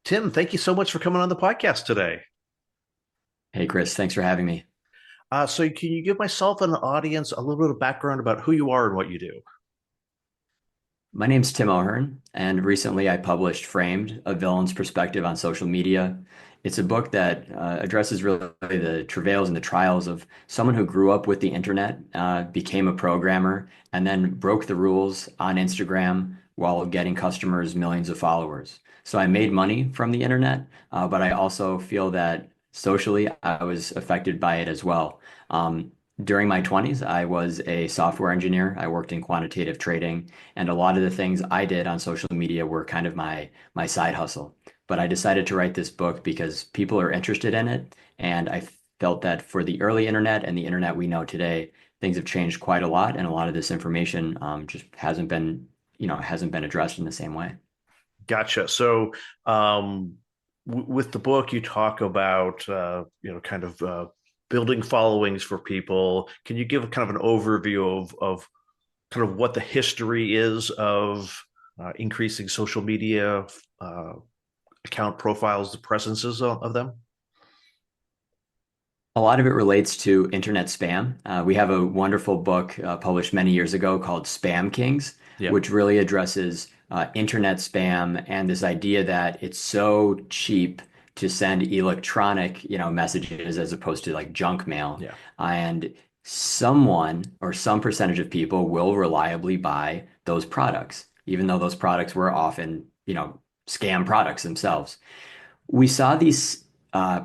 Tim, thank you so much for coming on the podcast today. Hey, Chris, thanks for having me. So, can you give myself and the audience a little bit of background about who you are and what you do? My name's Tim O'Hearn, and recently I published Framed, A Villain's Perspective on Social Media. It's a book that addresses really the travails and the trials of someone who grew up with the internet, became a programmer, and then broke the rules on Instagram while getting customers millions of followers. So I made money from the internet, but I also feel that socially I was affected by it as well. During my 20s, I was a software engineer. I worked in quantitative trading. And a lot of the things I did on social media were kind of my side hustle. But I decided to write this book because people are interested in it. And I felt that for the early internet and the internet we know today, things have changed quite a lot. And a lot of this information just hasn't been addressed in the same way. Gotcha. So, with the book, you talk about kind of building followings for people. Can you give kind of an overview of kind of what the history is of increasing social media uh, account profiles, the presences of them? A lot of it relates to internet spam. We have a wonderful book published many years ago called Spam Kings, Yeah. which really addresses internet spam and this idea that it's so cheap to send electronic, messages as opposed to like junk mail. Yeah. And someone or some percentage of people will reliably buy those products, even though those products were often, scam products themselves. We saw these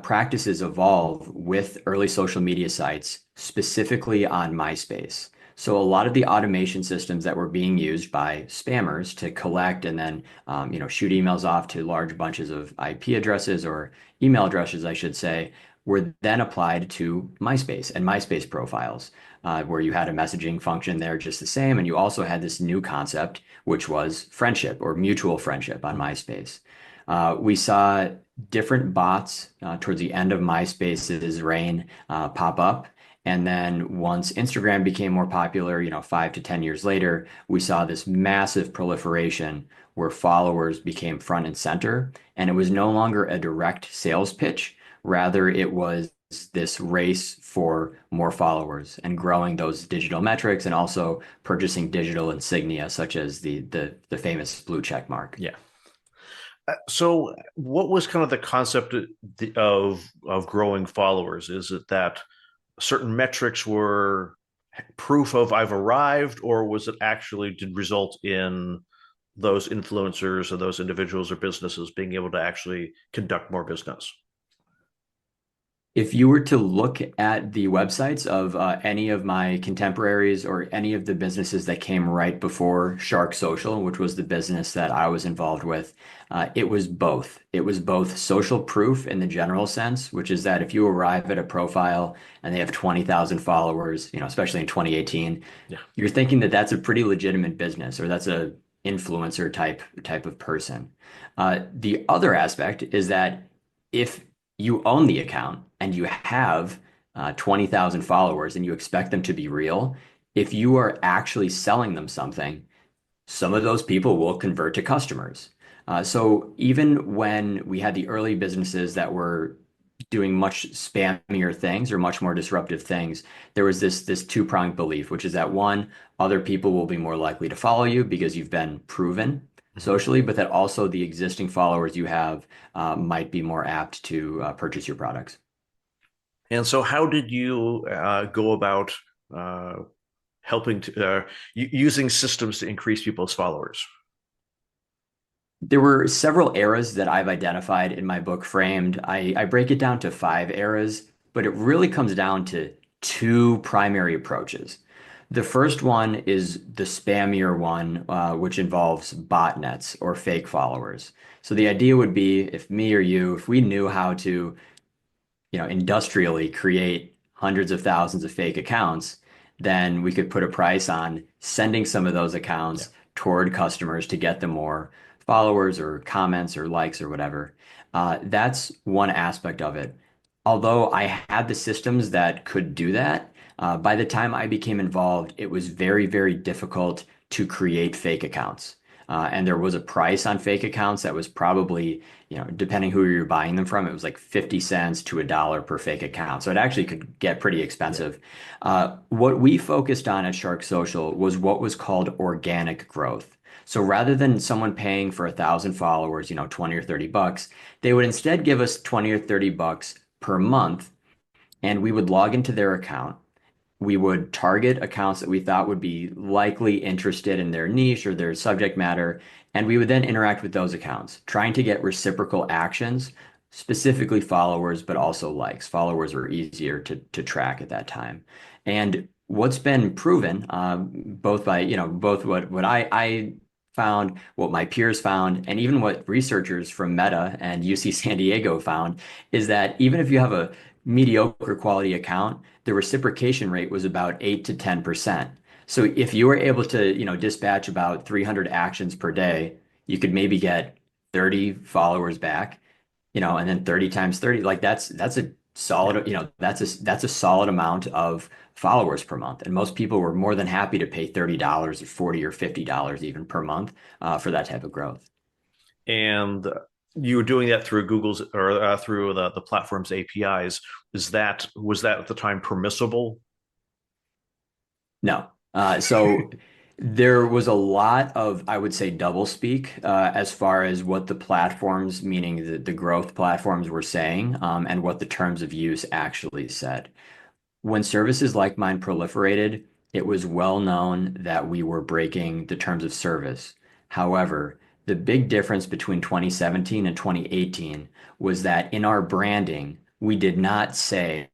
practices evolve with early social media sites, specifically on MySpace. So a lot of the automation systems that were being used by spammers to collect and then shoot emails off to large bunches of IP addresses or email addresses, I should say, were then applied to MySpace and MySpace profiles, where you had a messaging function there just the same, and you also had this new concept, which was friendship or mutual friendship on MySpace. We saw different bots towards the end of MySpace's reign pop up. And then once Instagram became more popular, 5 to 10 years later, we saw this massive proliferation where followers became front and center. And it was no longer a direct sales pitch. Rather, it was this race for more followers and growing those digital metrics and also purchasing digital insignia such as the famous blue check mark. Yeah. So, what was kind of the concept of growing followers? Is it that certain metrics were proof of I've arrived, or was it actually did result in those influencers or those individuals or businesses being able to actually conduct more business? If you were to look at the websites of any of my contemporaries or any of the businesses that came right before Shark Social, which was the business that I was involved with, it was both. It was both social proof in the general sense, which is that if you arrive at a profile and they have 20,000 followers, especially in 2018, Yeah. you're thinking that that's a pretty legitimate business or that's a influencer type of person. The other aspect is that if you own the account and you have 20,000 followers and you expect them to be real, if you are actually selling them something, some of those people will convert to customers. So even when we had the early businesses that were doing much spammier things or much more disruptive things, there was this two-pronged belief, which is that one, other people will be more likely to follow you because you've been proven Mhm. socially, but that also the existing followers you have might be more apt to purchase your products. And so, how did you go about uh, helping to using systems to increase people's followers? There were several eras that I've identified in my book Framed. I break it down to 5 eras, but it really comes down to two primary approaches. The first one is the spammier one, which involves botnets or fake followers. So the idea would be if me or you, if we knew how to industrially create hundreds of thousands of fake accounts, then we could put a price on sending some of those Yeah. accounts toward customers to get them more followers or comments or likes or whatever. That's one aspect of it. Although I had the systems that could do that, by the time I became involved, it was very, very difficult to create fake accounts. And there was a price on fake accounts that was probably, depending who you're buying them from, it was like 50 cents to $1 per fake account. So it actually could get pretty Yeah. expensive. What we focused on at Shark Social was what was called organic growth. So rather than someone paying for 1,000 followers, 20 or $30, they would instead give us 20 or $30 per month, and we would log into their account. We would target accounts that we thought would be likely interested in their niche or their subject matter, and we would then interact with those accounts, trying to get reciprocal actions, specifically followers, but also likes. Followers are easier to track at that time. And what's been proven, both by, both what I found, what my peers found, and even what researchers from Meta and UC San Diego found, is that even if you have a mediocre quality account, the reciprocation rate was about 8 to 10%. So if you were able to, dispatch about 300 actions per day, you could maybe get 30 followers back, and then 30 times 30, like that's a Yeah. solid, that's a solid amount of followers per month. And most people were more than happy to pay $30 or 40 or $50 even per month for that type of growth. And you were doing that through Google's or through the platform's APIs. Was that at the time permissible? No. So there was a lot of, I would say, double speak as far as what the platforms, meaning the growth platforms, were saying, and what the terms of use actually said. When services like mine proliferated, it was well known that we were breaking the terms of service. However, the big difference between 2017 and 2018 was that in our branding, we did not say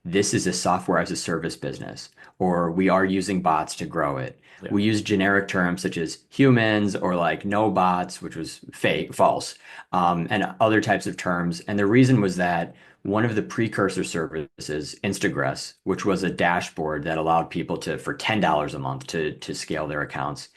this is a software as a service business or we are using bots to grow it. Yeah. We used generic terms such as humans or like no bots, which was fake, false, and other types of terms. And the reason was that one of the precursor services, Instagress, which was a dashboard that allowed people to, for $10 a month, to scale their accounts.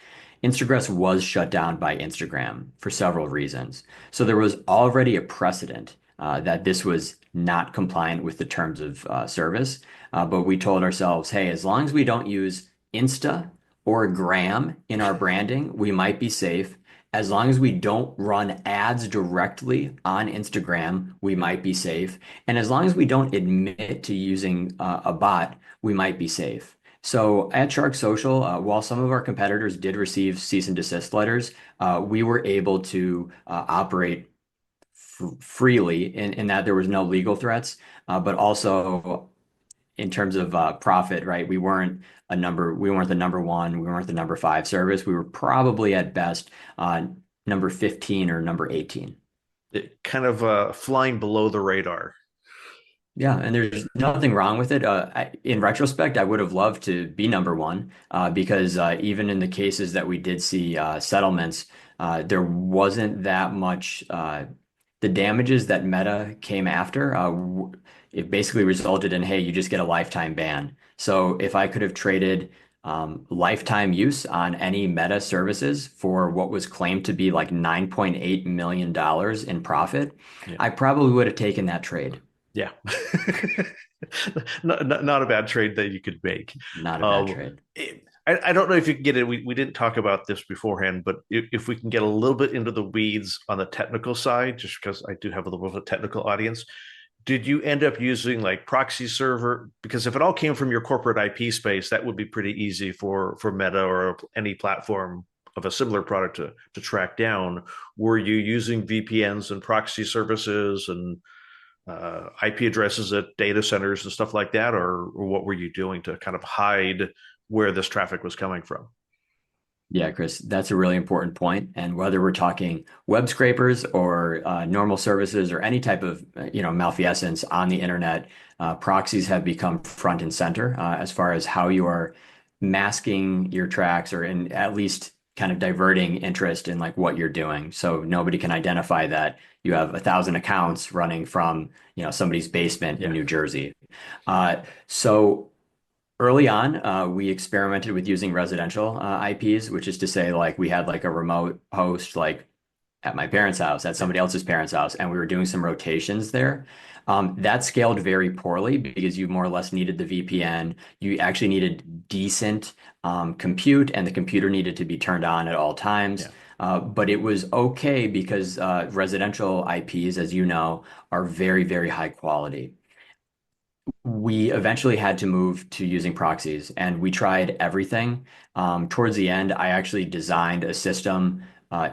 Instagress was shut down by Instagram for several reasons. So there was already a precedent that this was not compliant with the terms of service. But we told ourselves, hey, as long as we don't use Insta or Gram in our branding, we might be safe. As long as we don't run ads directly on Instagram, we might be safe. And as long as we don't admit to using a bot, we might be safe. So at Shark Social, while some of our competitors did receive cease and desist letters, we were able to operate freely in that there was no legal threats, but also in terms of profit, right? We weren't the number one, we weren't the number five service. We were probably at best number 15 or number 18. It kind of flying below the radar. Yeah, and there's nothing wrong with it. In retrospect, I would have loved to be number one because even in the cases that we did see settlements, there wasn't that much. The damages that Meta came after, it basically resulted in, hey, you just get a lifetime ban. So if I could have traded lifetime use on any Meta services for what was claimed to be like $9.8 million in profit, Yeah. I probably would have taken that trade. Yeah. Not a bad trade that you could make. Not a bad Um, trade. I don't know if you can get it. We didn't talk about this beforehand, but if we can get a little bit into the weeds on the technical side, just because I do have a little bit of a technical audience, did you end up using like proxy server? Because if it all came from your corporate IP space, that would be pretty easy for Meta or any platform of a similar product to track down. Were you using VPNs and proxy services and IP addresses at data centers and stuff like that, or what were you doing to kind of hide where this traffic was coming from? Yeah, Chris, that's a really important point. And whether we're talking web scrapers or normal services or any type of malfeasance on the internet, proxies have become front and center as far as how you are masking your tracks or in at least kind of diverting interest in like what you're doing. So nobody can identify that you have 1,000 accounts running from somebody's basement in Yeah. New Jersey. So early on, we experimented with using residential IPs, which is to say, like we had like a remote host, like at my parents' house, at Yeah. somebody else's parents' house, and we were doing some rotations there. That scaled very poorly because you more or less needed the VPN. You actually needed decent compute, and the computer needed to be turned on at all times. Yeah. But it was okay because residential IPs, as you know, are very, very high quality. We eventually had to move to using proxies, and we tried everything. Towards the end, I actually designed a system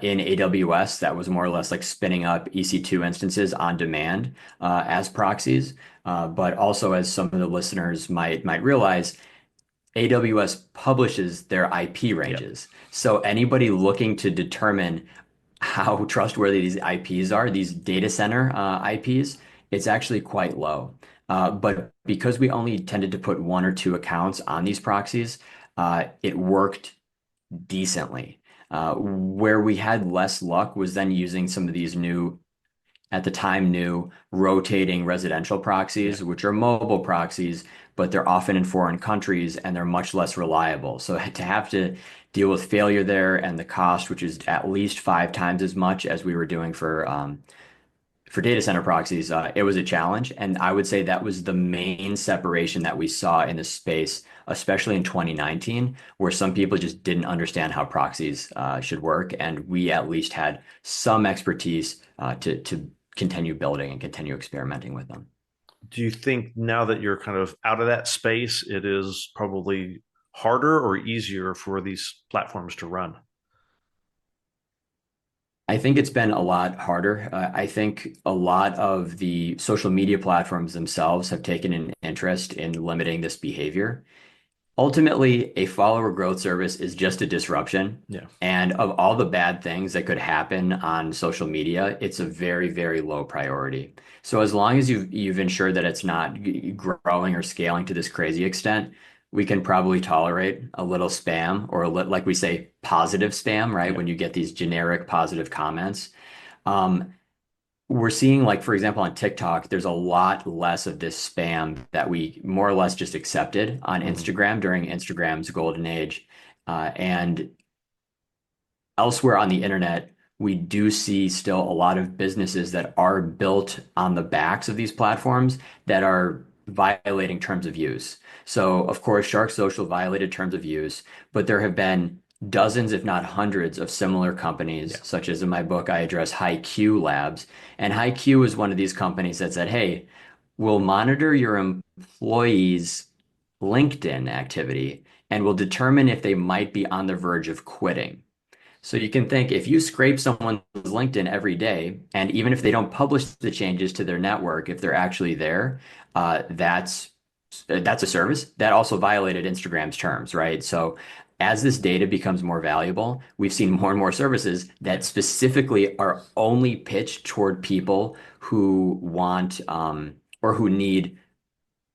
in AWS that was more or less like spinning up EC2 instances on demand as proxies. But also, as some of the listeners might realize, AWS publishes their IP Yeah. ranges. So anybody looking to determine how trustworthy these IPs are, these data center IPs, it's actually quite low. But because we only tended to put one or two accounts on these proxies, it worked decently. Where we had less luck was then using some of these new, at the time, new rotating residential Yeah. proxies, which are mobile proxies, but they're often in foreign countries and they're much less reliable. So to have to deal with failure there and the cost, which is at least 5 times as much as we were doing for data center proxies, it was a challenge. And I would say that was the main separation that we saw in the space, especially in 2019, where some people just didn't understand how proxies should work. And we at least had some expertise to continue building and continue experimenting with them. Do you think now that you're kind of out of that space, it is probably harder or easier for these platforms to run? I think it's been a lot harder. I think a lot of the social media platforms themselves have taken an interest in limiting this behavior. Ultimately, a follower growth service is just a disruption. Yeah. And of all the bad things that could happen on social media, it's a very, very low priority. So as long as you've ensured that it's not growing or scaling to this crazy extent, we can probably tolerate a little spam or like we say, positive spam, right? Yeah. When you get these generic positive comments. Um, we're seeing, like, for example, on TikTok, there's a lot less of this spam that we more or less just accepted on Hmm. Instagram during Instagram's golden age. And elsewhere on the internet, we do see still a lot of businesses that are built on the backs of these platforms that are violating terms of use. So, of course, Shark Social violated terms of use, but there have been dozens, if not hundreds, of similar companies, Yeah. such as in my book, I address HiQ Labs. And HiQ is one of these companies that said, hey, we'll monitor your employees' LinkedIn activity and will determine if they might be on the verge of quitting. So you can think if you scrape someone's LinkedIn every day, and even if they don't publish the changes to their network, if they're actually there, that's a service that also violated Instagram's terms, right? So as this data becomes more valuable, we've seen more and more services that Yeah. specifically are only pitched toward people who want or who need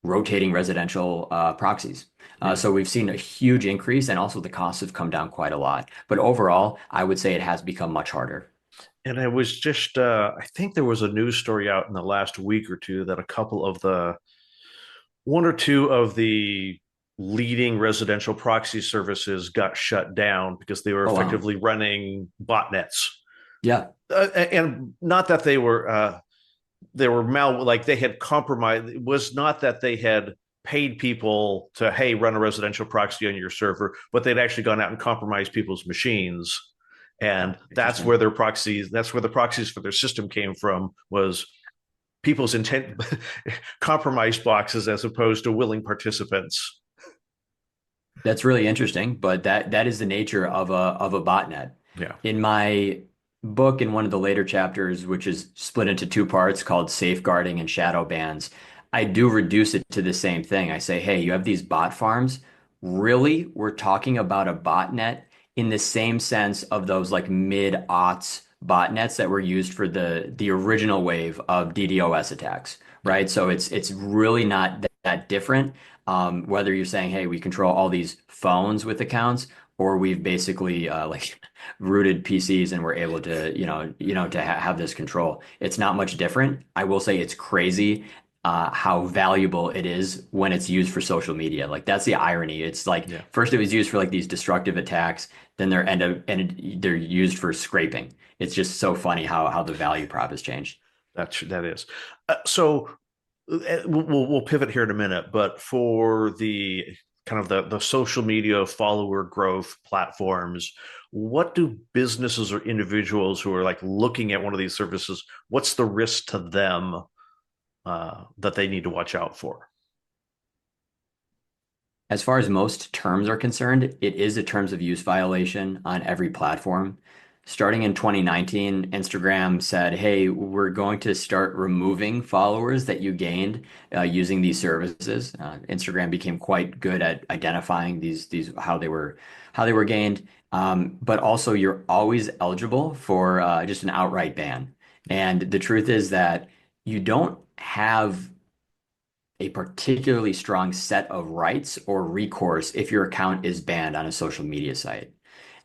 rotating residential proxies. Yeah. So we've seen a huge increase, and also the costs have come down quite a lot. But overall, I would say it has become much harder. And I was just, I think there was a news story out in the last week or two that a couple of the, one or two of the leading residential proxy services got shut down because they were Oh, wow. effectively running botnets. Yeah, And not that they were mal like they had compromised. It was not that they had paid people to, hey, run a residential proxy on your server, but they'd actually gone out and compromised people's machines. And that's interesting. where their proxies, that's where the proxies for their system came from, was people's intent compromised boxes as opposed to willing participants. That's really interesting, but that is the nature of a botnet. Yeah. In my book, in one of the later chapters, which is split into two parts called safeguarding and shadow bans, I do reduce it to the same thing. I say, hey, you have these bot farms. Really, we're talking about a botnet in the same sense of those like mid-aughts botnets that were used for the original wave of DDoS attacks, Yeah. right? So it's really not that different. Whether you're saying, hey, we control all these phones with accounts, or we've basically like rooted PCs and we're able to, to have this control. It's not much different. I will say it's crazy how valuable it is when it's used for social media. Like that's the irony. It's like Yeah. first it was used for like these destructive attacks, then they're used for scraping. It's just so funny how the value prop has changed. That is. So we'll pivot here in a minute, but for the kind of the social media follower growth platforms, what do businesses or individuals who are like looking at one of these services, what's the risk to them that they need to watch out for? As far as most terms are concerned, it is a terms of use violation on every platform. Starting in 2019, Instagram said, "Hey, we're going to start removing followers that you gained using these services." Instagram became quite good at identifying these how they were gained. But also, you're always eligible for just an outright ban. And the truth is that you don't have a particularly strong set of rights or recourse if your account is banned on a social media site.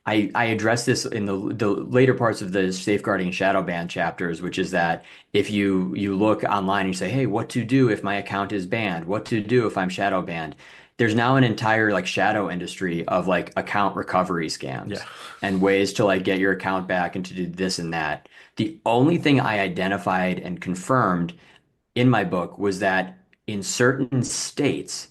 I address this in the later parts of the safeguarding and shadow ban chapters, which is that if you look online and you say, hey, what to do if my account is banned? What to do if I'm shadow banned? There's now an entire like shadow industry of like account recovery Yeah. scams and ways to like get your account back and to do this and that. The only thing I identified and confirmed in my book was that in certain states,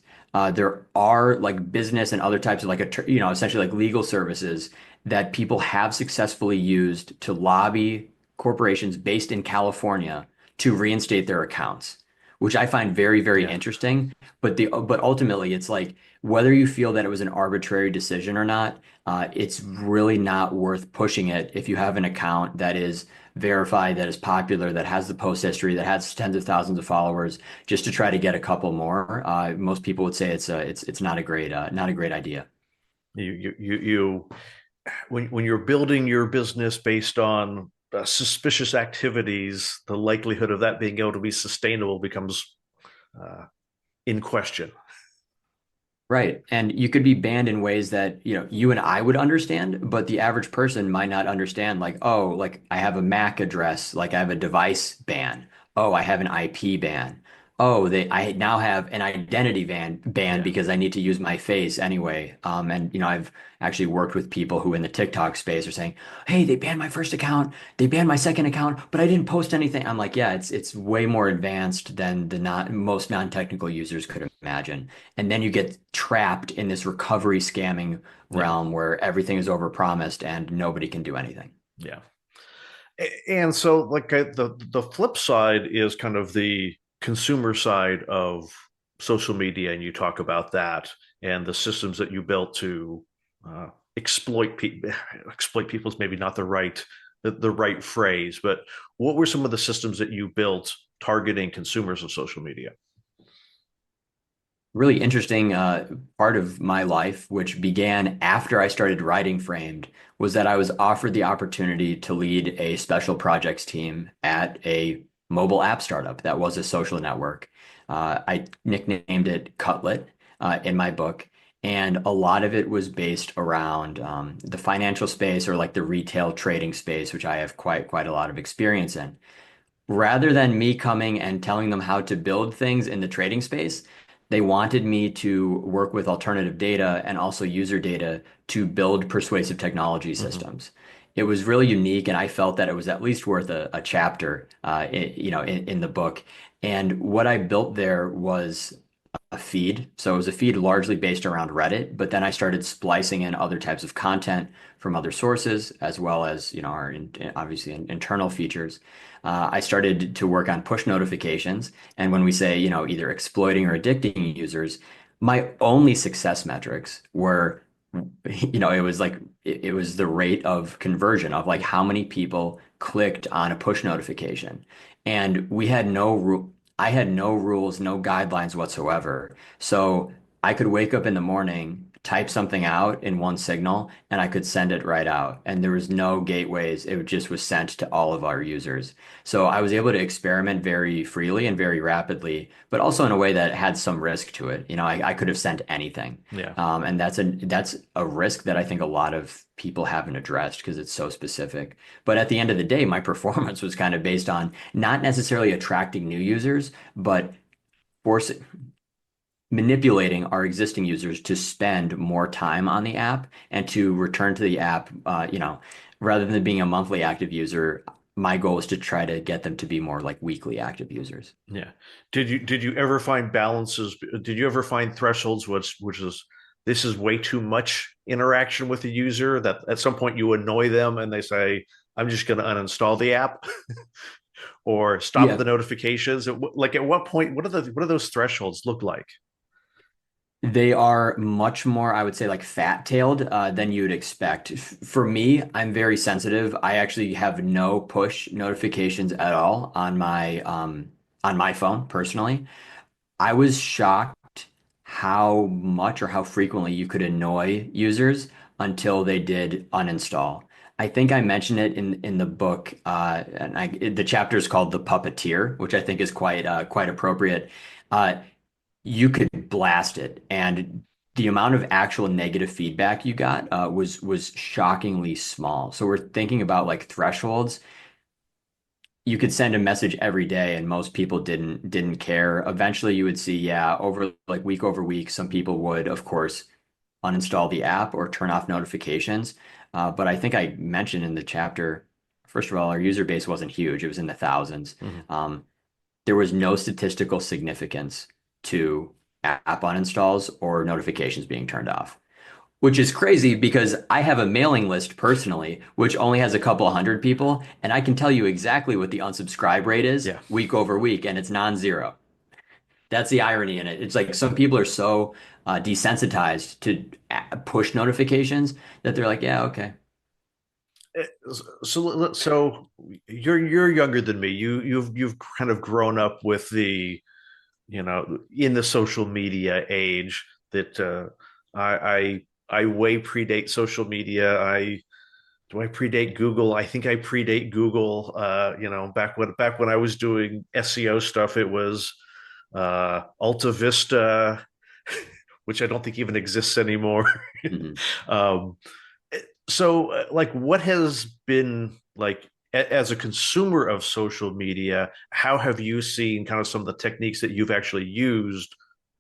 there are like business and other types of like essentially like legal services that people have successfully used to lobby corporations based in California to reinstate their accounts, which I find very, very Yeah. interesting. But ultimately, it's like whether you feel that it was an arbitrary decision or not, it's really not worth pushing it if you have an account that is verified, that is popular, that has the post history, that has tens of thousands of followers, just to try to get a couple more. Most people would say it's not a great idea. You when you're building your business based on suspicious activities, the likelihood of that being able to be sustainable becomes uh, in question. Right. And you could be banned in ways that, you and I would understand, but the average person might not understand. Like, oh, like I have a MAC address, like I have a device ban. Oh, I have an IP ban. Oh, I now have an identity ban Yeah. because I need to use my face anyway. And I've actually worked with people who in the TikTok space are saying, "Hey, they banned my first account, they banned my second account, but I didn't post anything." I'm like, yeah, it's way more advanced than the not most non-technical users could imagine. And then you get trapped in this recovery scamming Yeah. realm where everything is overpromised and nobody can do anything. Yeah. And so, like the flip side is kind of the consumer side of social media, and you talk about that and the systems that you built to uh, exploit people. Exploit people is maybe not the right phrase, but what were some of the systems that you built targeting consumers of social media? Really interesting part of my life, which began after I started writing Framed, was that I was offered the opportunity to lead a special projects team at a mobile app startup that was a social network. I nicknamed it Cutlet in my book. And a lot of it was based around the financial space or like the retail trading space, which I have quite a lot of experience in. Rather than me coming and telling them how to build things in the trading space, they wanted me to work with alternative data and also user data to build persuasive technology Mm-hmm. systems. It was really unique, and I felt that it was at least worth a chapter, in the book. And what I built there was a feed. So it was a feed largely based around Reddit, but then I started splicing in other types of content from other sources, as well as, our obviously internal features. I started to work on push notifications. And when we say, either exploiting or addicting users, my only success metrics were, it was like, it was the rate of conversion of like Yeah. how many people clicked on a push notification. And we had no rule. I had no rules, no guidelines whatsoever. So I could wake up in the morning, type something out in one signal, and I could send it right out. And there was no gateways. It just was sent to all of our users. So I was able to experiment very freely and very rapidly, but also in a way that had some risk to it. I could have sent anything. Yeah. And that's a risk that I think a lot of people haven't addressed because it's so specific. But at the end of the day, my performance was kind of based on not necessarily attracting new users, but forcing manipulating our existing users to spend more time on the app and to return to the app, rather than being a monthly active user. My goal is to try to get them to be more like weekly active users. Yeah. Did you ever find balances? Did you ever find thresholds which is this is way too much interaction with the user, that at some point you annoy them and they say, I'm just going to uninstall the app or stop Yeah, the notifications? Like at what point, what do those thresholds look like? they are much more, I would say, like fat-tailed than you'd expect. For me, I'm very sensitive. I actually have no push notifications at all on my phone personally. I was shocked how much or how frequently you could annoy users until they did uninstall. I think I mentioned it in the book, the chapter is called "The Puppeteer," which I think is quite appropriate. Uh, you could blast it, and the amount of actual negative feedback you got was shockingly small. So we're thinking about like thresholds. You could send a message every day and most people didn't care. Eventually you would see, yeah, over like week over week, some people would, of course, uninstall the app or turn off notifications. But I think I mentioned in the chapter, first of all, our user base wasn't huge. It was in the thousands. Mhm. Um, there was no statistical significance to app uninstalls or notifications being turned off. Which is crazy because I have a mailing list personally, which only has a couple of hundred people, and I can tell you exactly what the unsubscribe rate is Yeah. week over week, and it's non-zero. That's the irony in it. It's like some people are so desensitized to push notifications that they're like, yeah, okay. So you're younger than me. You've kind of grown up with the, in the social media age that I way predate social media. I predate Google? I think I predate Google. Back when I was doing SEO stuff, it was Alta Vista, which I don't think even exists anymore. Mhm. um, so, like, what has been like as a consumer of social media? How have you seen kind of some of the techniques that you've actually used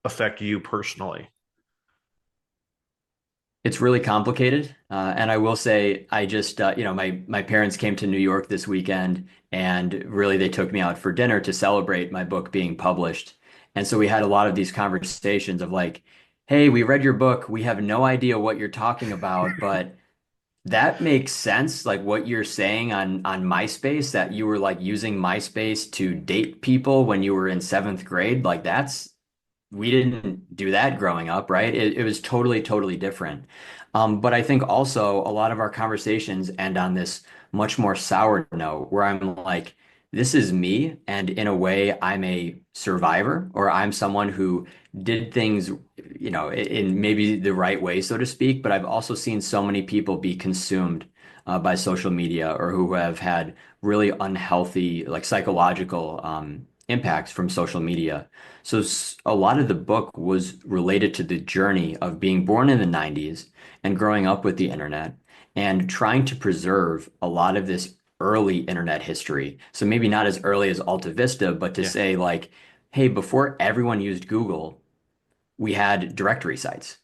affect you personally? It's really complicated, and I will say I just my parents came to New York this weekend, and really they took me out for dinner to celebrate my book being published. And so we had a lot of these conversations of like, "Hey, we read your book. We have no idea what you're talking about, but that makes sense. Like what you're saying on MySpace, that you were like using MySpace to date people when you were in seventh grade. Like that's we didn't do that growing up, right? It was totally different. But I think also a lot of our conversations end on this much more sour note where I'm like, this is me, and in a way, I'm a survivor, or I'm someone who did things, in maybe the right way, so to speak. But I've also seen so many people be consumed by social media or who have had really unhealthy, like psychological impacts from social media. So a lot of the book was related to the journey of being born in the 90s and growing up with the internet and trying to preserve a lot of this early internet history. So maybe not as early as Alta Vista, but to Yeah, say like, hey, before everyone used Google, we had directory sites.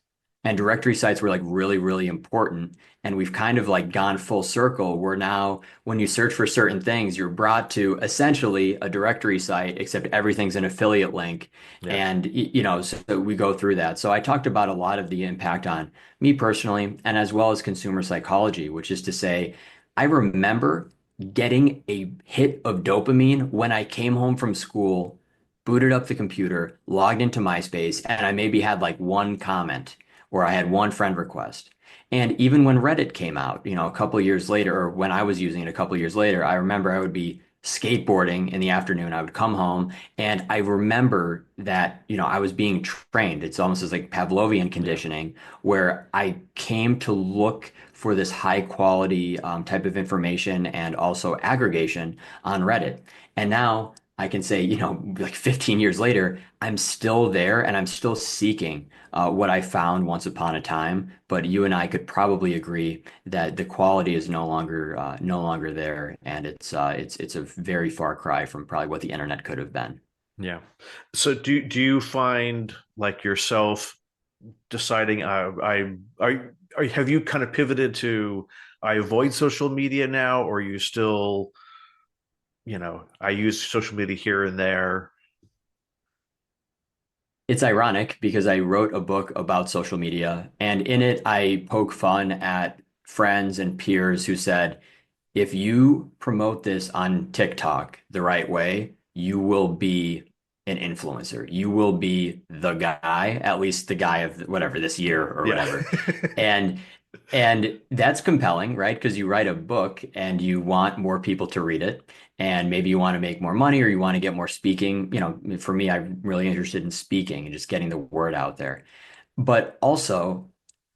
And directory sites were like really important. And we've kind of like gone full circle where now when you search for certain things, you're brought to essentially a directory site, except everything's an affiliate link. yeah, And, so we go through that. So I talked about a lot of the impact on me personally, and as well as consumer psychology, which is to say, I remember getting a hit of dopamine when I came home from school, booted up the computer, logged into MySpace, and I maybe had like one comment or I had one friend request. And even when Reddit came out, a couple of years later, or when I was using it a couple of years later, I remember I would be skateboarding in the afternoon. I would come home and I remember that, I was being trained. It's almost as like Pavlovian yeah, conditioning, where I came to look for this high quality type of information and also aggregation on Reddit. And now I can say, like 15 years later, I'm still there and I'm still seeking what I found once upon a time. But you and I could probably agree that the quality is no longer there, and it's a very far cry from probably what the internet could have been. yeah. So do you find like yourself deciding have you kind of pivoted to I avoid social media now, or are you still, I use social media here and there? it's ironic because I wrote a book about social media, and in it, I poke fun at friends and peers who said, if you promote this on TikTok the right way, you will be an influencer. You will be the guy, at least the guy of whatever this year or Yeah. whatever. And and that's compelling, right? Because you write a book and you want more people to read it. And maybe you want to make more money or you want to get more speaking. For me, I'm really interested in speaking and just getting the word out there. But also,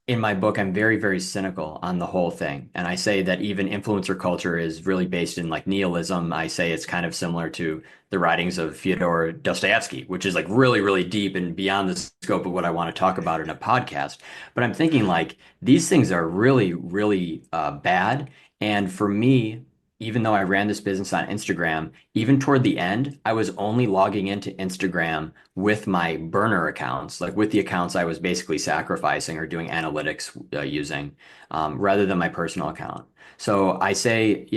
in my book, I'm very, very cynical on the whole thing. And I say that even influencer culture is really based in like nihilism. I say it's kind of similar to the writings of Fyodor Dostoevsky, which is like really, really deep and beyond the scope of what I want to talk about in a podcast. But I'm thinking like these things are really, really bad. And for me, even though I ran this business on Instagram, even toward the end, I was only logging into Instagram with my burner accounts, like with the accounts I was basically sacrificing or doing analytics using, rather than my personal account. So I say,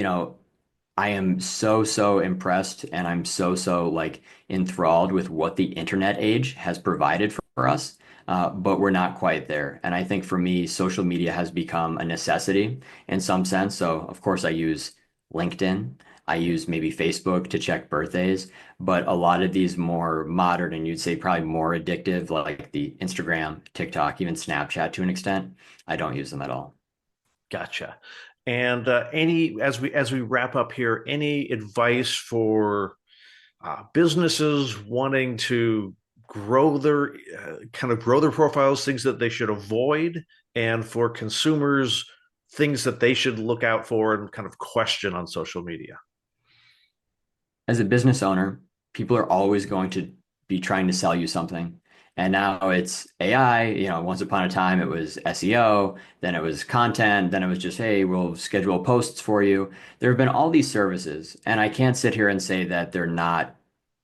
I am so, so impressed and I'm so, so like enthralled with what the internet age has provided for us. But we're not quite there. And I think for me, social media has become a necessity in some sense. So, of course, I use LinkedIn. I use maybe Facebook to check birthdays, but a lot of these more modern and you'd say probably more addictive, like the Instagram, TikTok, even Snapchat to an extent, I don't use them at all. Gotcha. And any as we wrap up here, any advice for businesses wanting to grow their grow their profiles, things that they should avoid, and for consumers, things that they should look out for and kind of question on social media? As a business owner, people are always going to be trying to sell you something. And now it's AI. Once upon a time it was SEO, then it was content, then it was just, hey, we'll schedule posts for you. There have been all these services, and I can't sit here and say that they're not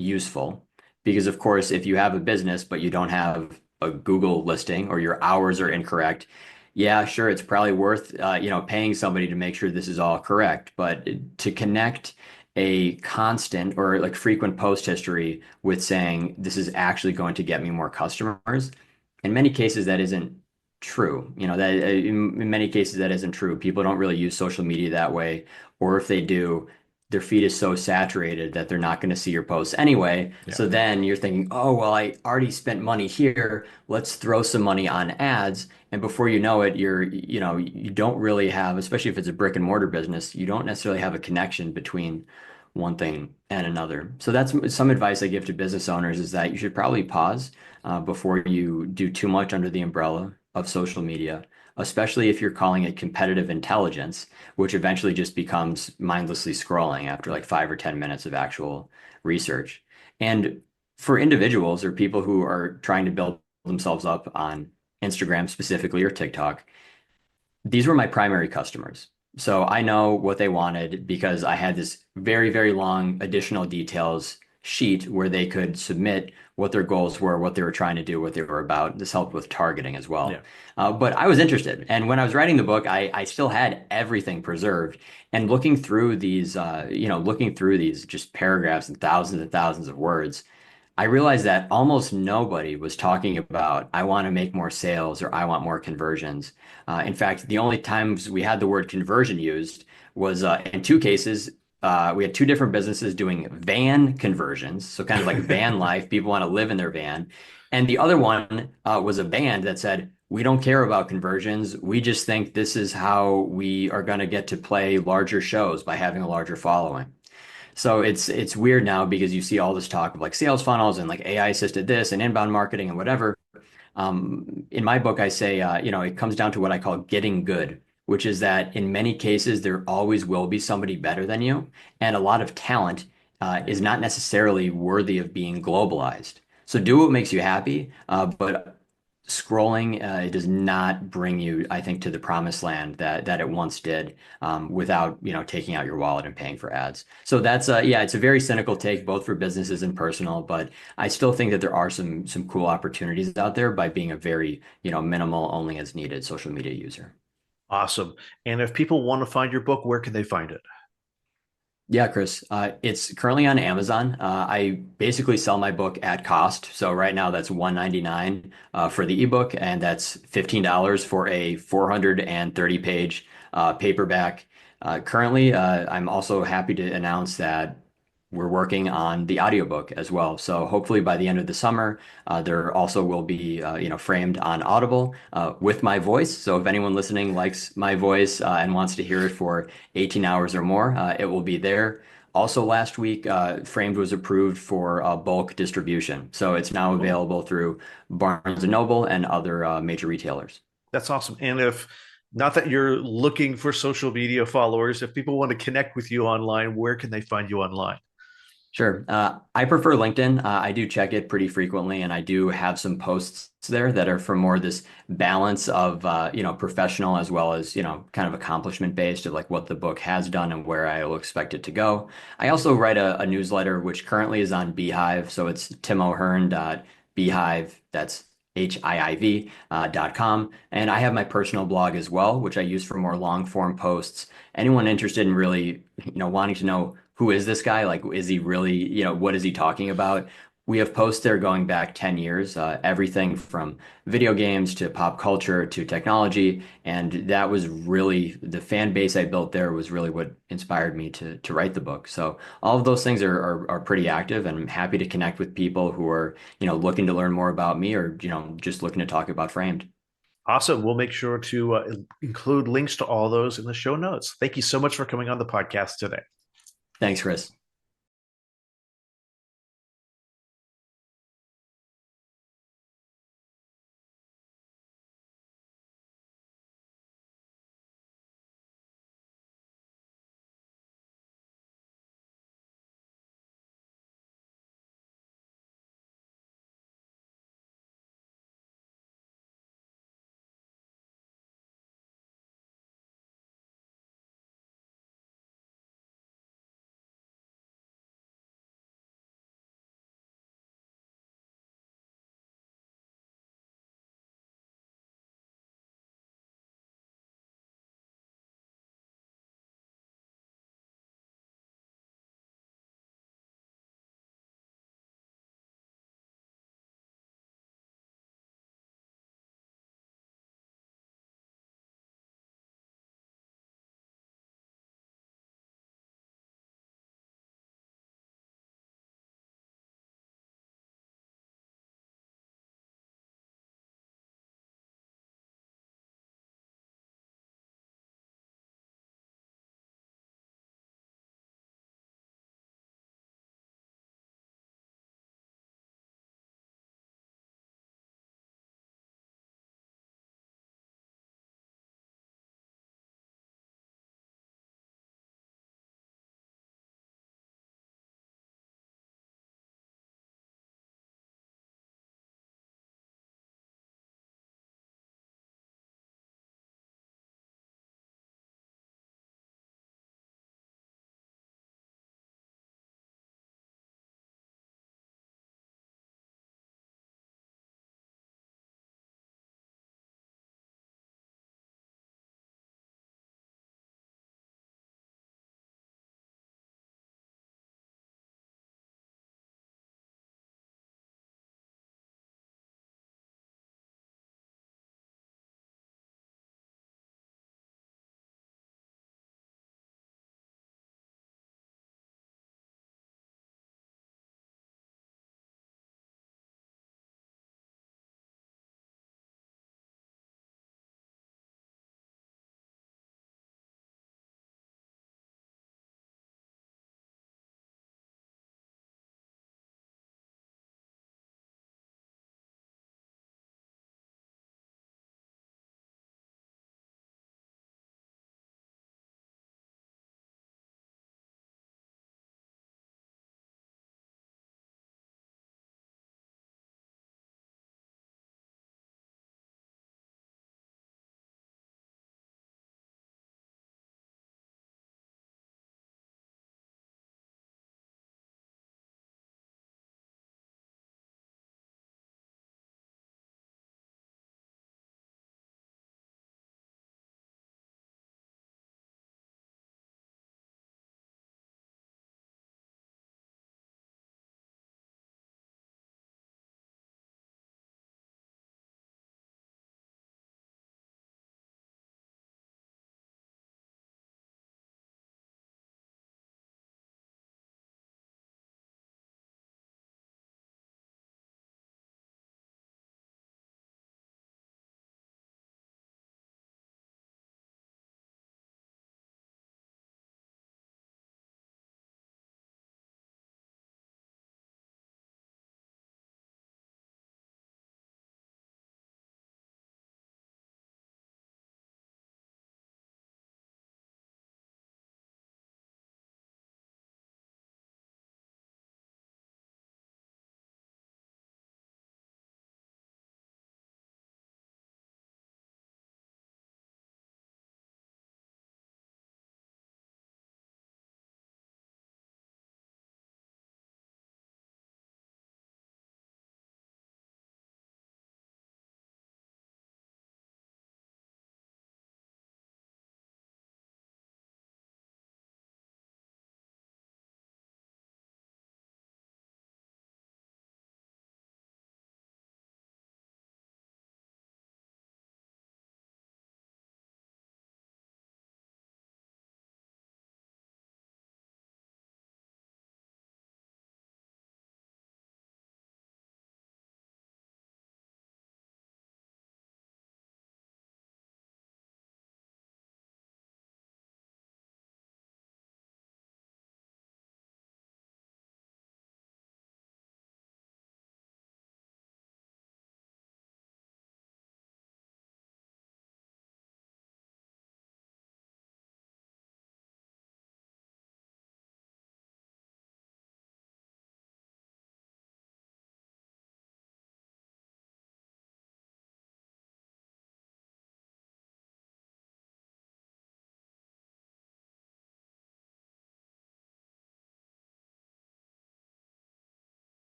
useful because, of course, if you have a business but you don't have a Google listing or your hours are incorrect, yeah, sure, it's probably worth paying somebody to make sure this is all correct. But to connect a constant or like frequent post history with saying this is actually going to get me more customers. In many cases, that isn't true. That in many cases that isn't true. People don't really use social media that way, or if they do, their feed is so saturated that they're not going to see your posts anyway. Yeah. So then you're thinking, oh, well, I already spent money here. Let's throw some money on ads. And before you know it, you don't really have, especially if it's a brick and mortar business, you don't necessarily have a connection between one thing and another. So that's some advice I give to business owners is that you should probably pause before you do too much under the umbrella of social media, especially if you're calling it competitive intelligence, which eventually just becomes mindlessly scrolling after like 5 or 10 minutes of actual research. And for individuals or people who are trying to build themselves up on Instagram specifically or TikTok, these were my primary customers. So I know what they wanted because I had this very, very long additional details sheet where they could submit what their goals were, what they were trying to do, what they were about. This helped with targeting as Yeah. well. But I was interested. And when I was writing the book, I still had everything preserved. And looking through these just paragraphs and thousands of words, I realized that almost nobody was talking about, I want to make more sales or I want more conversions. In fact, the only times we had the word conversion used was in two cases. We had two different businesses doing van conversions. So, kind of like van life, people want to live in their van. And the other one was a band that said, we don't care about conversions. We just think this is how we are going to get to play larger shows by having a larger following. So it's weird now because you see all this talk of like sales funnels and like AI assisted this and inbound marketing and whatever. In my book, I say, it comes down to what I call getting good, which is that in many cases, there always will be somebody better than you. And a lot of talent is not necessarily worthy of being globalized. So do what makes you happy, but scrolling does not bring you, I think, to the promised land that it once did without, taking out your wallet and paying for ads. So that's yeah, it's a very cynical take both for businesses and personal, but I still think that there are some cool opportunities out there by being a very, minimal, only as needed social media user. Awesome. And if people want to find your book, where can they find it? Yeah, Chris. It's currently on Amazon. I basically sell my book at cost. So right now that's $199 for the ebook, and that's $15 for a 430 page paperback. Currently, I'm also happy to announce that we're working on the audiobook as well. So hopefully by the end of the summer, there also will be framed on Audible with my voice. So if anyone listening likes my voice and wants to hear it for 18 hours or more, it will be there. Also, last week, Framed was approved for bulk distribution. So it's now Oh, available through Barnes& and Noble and other major retailers. that's awesome. And if not that you're looking for social media followers, if people want to connect with you online, where can they find you online? Sure. I prefer LinkedIn. I do check it pretty frequently, and I do have some posts there that are for more this balance of professional as well as kind of accomplishment based of like what the book has done and where I will expect it to go. I also write a newsletter which currently is on Beehive, so it's timohern.beehive. That's HIIV.com. And I have my personal blog as well, which I use for more long form posts. Anyone interested in really, wanting to know who is this guy? Like, is he really, what is he talking about? We have posts there going back 10 years, everything from video games to pop culture to technology. And that was really the fan base I built there was really what inspired me to write the book. So all of those things are pretty active, and I'm happy to connect with people who are, looking to learn more about me or, just looking to talk about Framed. Awesome. We'll make sure to include links to all those in the show notes. Thank you so much for coming on the podcast today. Thanks, Chris.